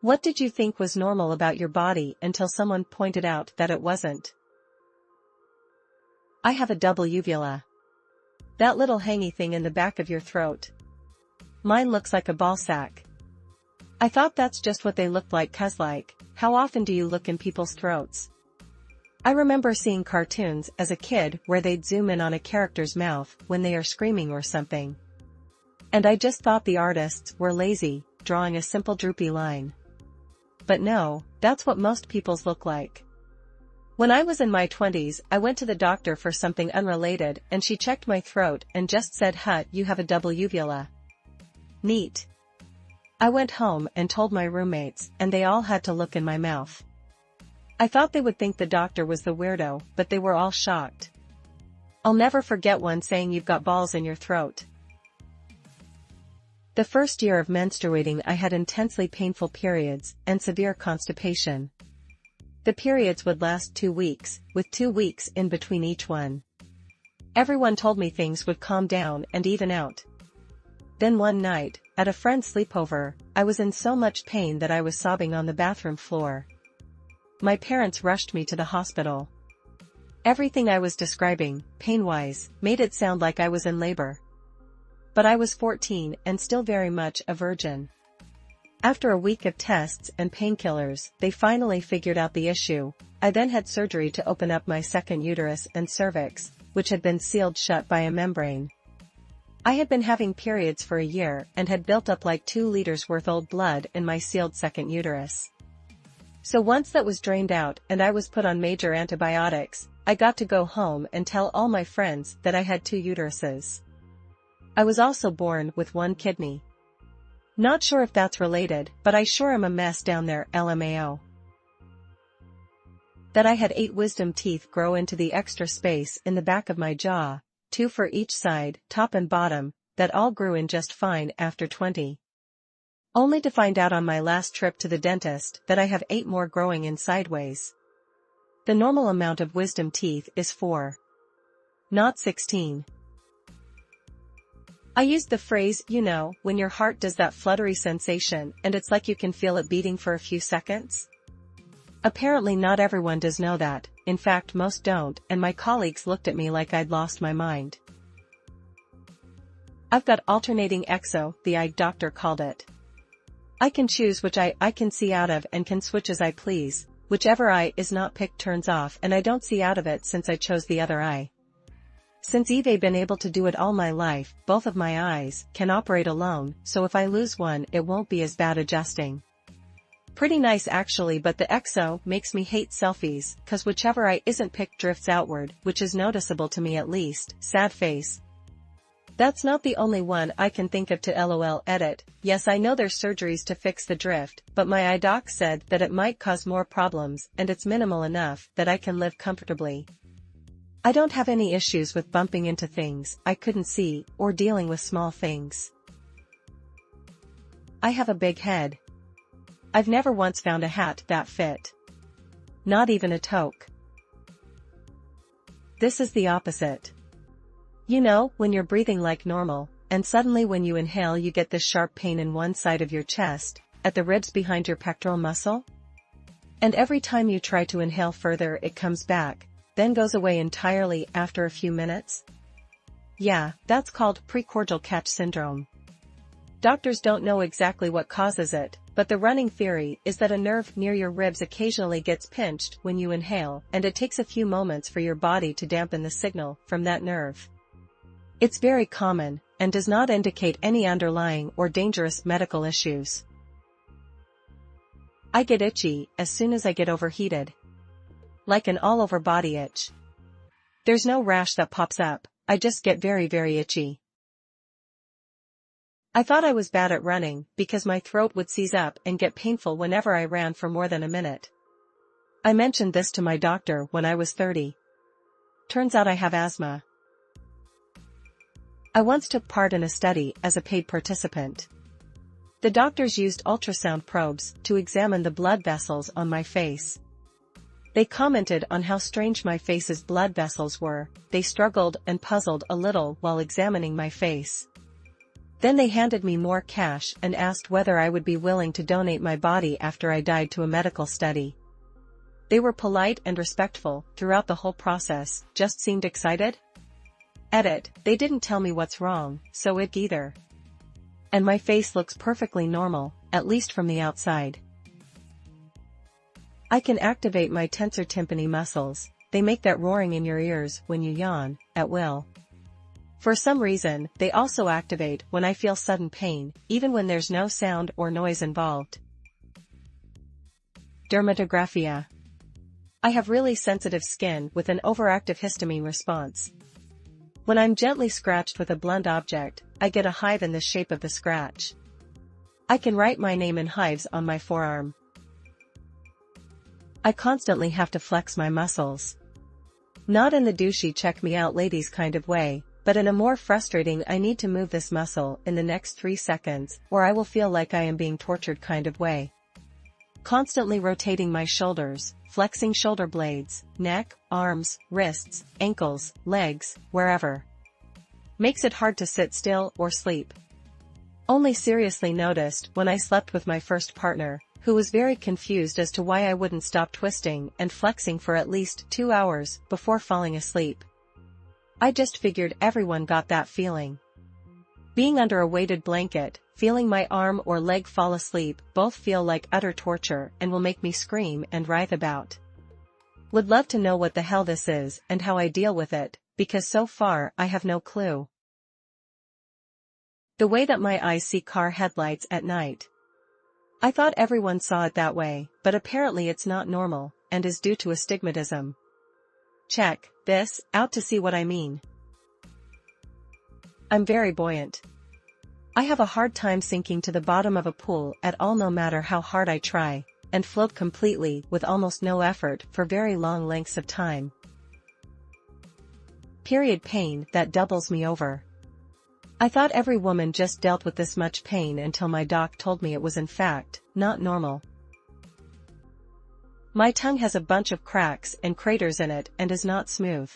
What did you think was normal about your body until someone pointed out that it wasn't? I have a double uvula. That little hangy thing in the back of your throat. Mine looks like a ballsack. I thought that's just what they looked like 'cause how often do you look in people's throats? I remember seeing cartoons as a kid where they'd zoom in on a character's mouth when they are screaming or something. And I just thought the artists were lazy, drawing a simple droopy line. But no, that's what most people's look like. When I was in my 20s, I went to the doctor for something unrelated and she checked my throat and just said, "Huh, you have a double uvula." Neat. I went home and told my roommates, and they all had to look in my mouth. I thought they would think the doctor was the weirdo, but they were all shocked. I'll never forget one saying, "You've got balls in your throat." The first year of menstruating I had intensely painful periods and severe constipation. The periods would last 2 weeks, with 2 weeks in between each one. Everyone told me things would calm down and even out. Then one night, at a friend's sleepover, I was in so much pain that I was sobbing on the bathroom floor. My parents rushed me to the hospital. Everything I was describing, pain-wise, made it sound like I was in labor. But I was 14 and still very much a virgin. After a week of tests and painkillers, they finally figured out the issue. I then had surgery to open up my second uterus and cervix, which had been sealed shut by a membrane. I had been having periods for a year and had built up like 2 liters worth old blood in my sealed second uterus. So once that was drained out and I was put on major antibiotics, I got to go home and tell all my friends that I had 2 uteruses. I was also born with 1 kidney. Not sure if that's related, but I sure am a mess down there, LMAO. That I had 8 wisdom teeth grow into the extra space in the back of my jaw, 2 for each side, top and bottom, that all grew in just fine after 20. Only to find out on my last trip to the dentist that I have 8 more growing in sideways. The normal amount of wisdom teeth is 4. Not 16. I used the phrase, when your heart does that fluttery sensation and it's like you can feel it beating for a few seconds. Apparently not everyone does know that, in fact most don't, and my colleagues looked at me like I'd lost my mind. I've got alternating exo, the eye doctor called it. I can choose which eye I can see out of and can switch as I please, whichever eye is not picked turns off, and I don't see out of it since I chose the other eye. Since I've been able to do it all my life, both of my eyes can operate alone, so if I lose one it won't be as bad adjusting. Pretty nice actually, but the exo makes me hate selfies, cause whichever eye isn't picked drifts outward, which is noticeable to me at least, sad face. That's not the only one I can think of to LOL edit. Yes, I know there's surgeries to fix the drift, but my eye doc said that it might cause more problems and it's minimal enough that I can live comfortably. I don't have any issues with bumping into things I couldn't see, or dealing with small things. I have a big head. I've never once found a hat that fit. Not even a toque. This is the opposite. When you're breathing like normal, and suddenly when you inhale you get this sharp pain in one side of your chest, at the ribs behind your pectoral muscle? And every time you try to inhale further it comes back, then goes away entirely after a few minutes? Yeah, that's called precordial catch syndrome. Doctors don't know exactly what causes it, but the running theory is that a nerve near your ribs occasionally gets pinched when you inhale, and it takes a few moments for your body to dampen the signal from that nerve. It's very common, and does not indicate any underlying or dangerous medical issues. I get itchy as soon as I get overheated. Like an all-over body itch. There's no rash that pops up, I just get very, very itchy. I thought I was bad at running because my throat would seize up and get painful whenever I ran for more than a minute. I mentioned this to my doctor when I was 30. Turns out I have asthma. I once took part in a study as a paid participant. The doctors used ultrasound probes to examine the blood vessels on my face. They commented on how strange my face's blood vessels were. They struggled and puzzled a little while examining my face. Then they handed me more cash and asked whether I would be willing to donate my body after I died to a medical study. They were polite and respectful throughout the whole process, just seemed excited. Edit, they didn't tell me what's wrong, so it either. And my face looks perfectly normal, at least from the outside. I can activate my tensor tympani muscles. They make that roaring in your ears when you yawn, at will. For some reason, they also activate when I feel sudden pain, even when there's no sound or noise involved. Dermatographia. I have really sensitive skin with an overactive histamine response. When I'm gently scratched with a blunt object, I get a hive in the shape of the scratch. I can write my name in hives on my forearm. I constantly have to flex my muscles. Not in the douchey check me out ladies kind of way, but in a more frustrating I need to move this muscle in the next 3 seconds or I will feel like I am being tortured kind of way. Constantly rotating my shoulders, flexing shoulder blades, neck, arms, wrists, ankles, legs, wherever. Makes it hard to sit still or sleep. Only seriously noticed when I slept with my first partner, who was very confused as to why I wouldn't stop twisting and flexing for at least 2 hours before falling asleep. I just figured everyone got that feeling. Being under a weighted blanket, feeling my arm or leg fall asleep, both feel like utter torture and will make me scream and writhe about. Would love to know what the hell this is and how I deal with it, because so far I have no clue. The way that my eyes see car headlights at night. I thought everyone saw it that way, but apparently it's not normal, and is due to astigmatism. Check this out to see what I mean. I'm very buoyant. I have a hard time sinking to the bottom of a pool at all no matter how hard I try, and float completely with almost no effort for very long lengths of time. Period pain that doubles me over. I thought every woman just dealt with this much pain until my doc told me it was in fact not normal. My tongue has a bunch of cracks and craters in it and is not smooth.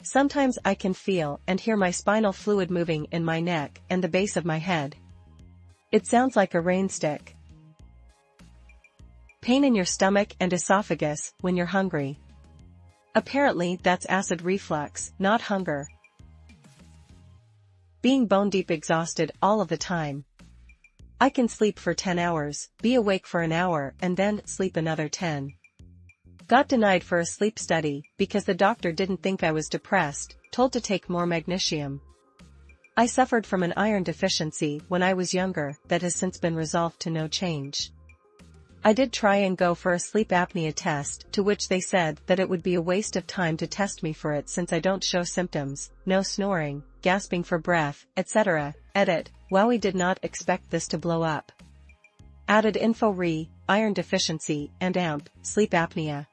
Sometimes I can feel and hear my spinal fluid moving in my neck and the base of my head. It sounds like a rain stick. Pain in your stomach and esophagus when you're hungry. Apparently that's acid reflux, not hunger. Being bone deep exhausted all of the time. I can sleep for 10 hours, be awake for an hour and then sleep another 10. Got denied for a sleep study because the doctor didn't think I was depressed, told to take more magnesium. I suffered from an iron deficiency when I was younger that has since been resolved to no change. I did try and go for a sleep apnea test, to which they said that it would be a waste of time to test me for it since I don't show symptoms, no snoring, gasping for breath, etc. Edit, wowie did not expect this to blow up. Added info iron deficiency and amp, sleep apnea.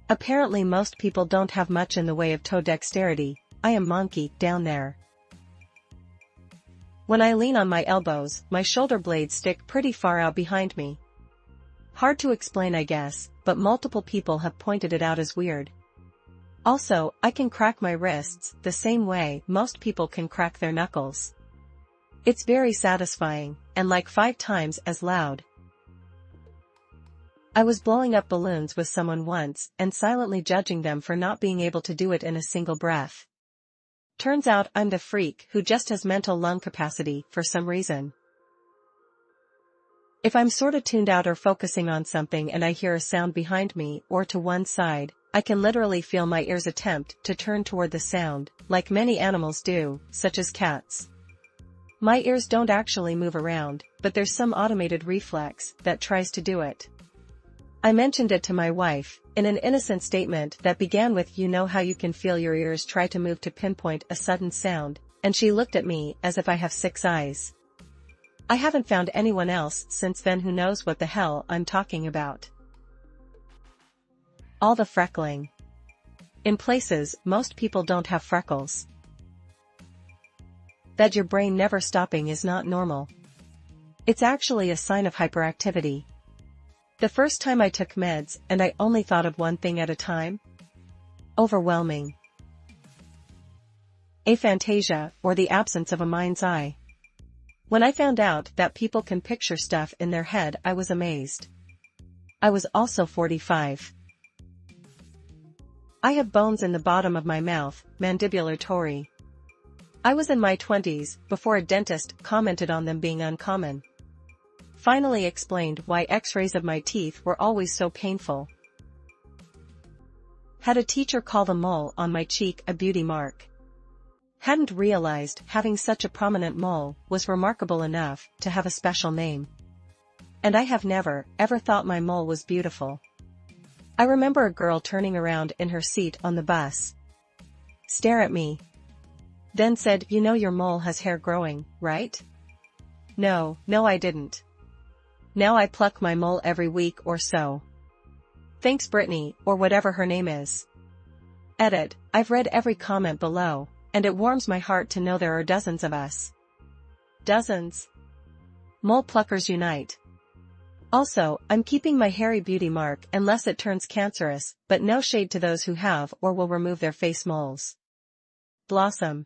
Apparently most people don't have much in the way of toe dexterity. I am monkey down there. When I lean on my elbows, my shoulder blades stick pretty far out behind me. Hard to explain I guess, but multiple people have pointed it out as weird. Also, I can crack my wrists the same way most people can crack their knuckles. It's very satisfying, and like 5 times as loud. I was blowing up balloons with someone once and silently judging them for not being able to do it in a single breath. Turns out I'm the freak who just has mental lung capacity for some reason. If I'm sorta tuned out or focusing on something and I hear a sound behind me or to one side, I can literally feel my ears attempt to turn toward the sound, like many animals do, such as cats. My ears don't actually move around, but there's some automated reflex that tries to do it. I mentioned it to my wife, in an innocent statement that began with "You know how you can feel your ears try to move to pinpoint a sudden sound," and she looked at me as if I have 6 eyes. I haven't found anyone else since then who knows what the hell I'm talking about. All the freckling. In places, most people don't have freckles. That your brain never stopping is not normal. It's actually a sign of hyperactivity. The first time I took meds and I only thought of one thing at a time? Overwhelming. Aphantasia, or the absence of a mind's eye. When I found out that people can picture stuff in their head, I was amazed. I was also 45. I have bones in the bottom of my mouth, mandibular tori. I was in my 20s before a dentist commented on them being uncommon. Finally explained why x-rays of my teeth were always so painful. Had a teacher call the mole on my cheek a beauty mark. Hadn't realized having such a prominent mole was remarkable enough to have a special name. And I have never, ever thought my mole was beautiful. I remember a girl turning around in her seat on the bus. Stare at me. Then said, "You know your mole has hair growing, right?" No, I didn't. Now I pluck my mole every week or so. Thanks Brittany, or whatever her name is. Edit, I've read every comment below, and it warms my heart to know there are dozens of us. Dozens. Mole pluckers unite. Also, I'm keeping my hairy beauty mark unless it turns cancerous, but no shade to those who have or will remove their face moles. Blossom.